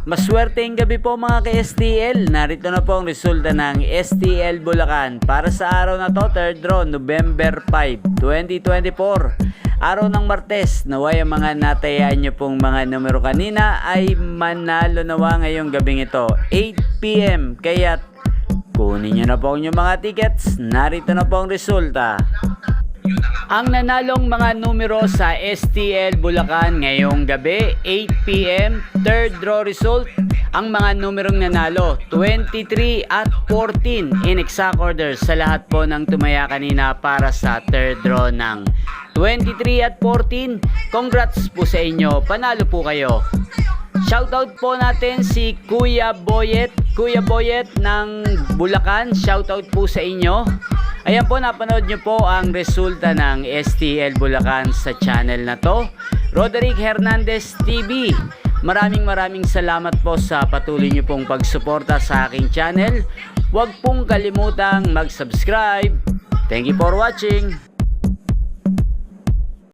Maswerteng gabi po mga ka-STL. Narito na po ang resulta ng STL Bulacan para sa araw na to, 3rd draw, November 5, 2024. Araw ng Martes, naway ang mga natayaan nyo pong mga numero kanina ay manalo nawa ngayong gabing ito, 8 PM. Kaya kunin nyo na po ang mga tickets. Narito na po ang resulta. Ang nanalong mga numero sa STL Bulacan ngayong gabi, 8 PM, 3rd draw result. Ang mga numerong nanalo, 23 at 14 in exact order sa lahat po ng tumaya kanina para sa 3rd draw ng 23 at 14. Congrats po sa inyo, panalo po kayo. Shoutout po natin si Kuya Boyet. Kuya Boyet ng Bulacan, shoutout po sa inyo. Ayan po, napanood nyo po ang resulta ng STL Bulacan sa channel na to, Roderick Hernandez TV. Maraming salamat po sa patuloy nyo pong pagsuporta sa aking channel. Huwag pong kalimutang mag-subscribe. Thank you for watching.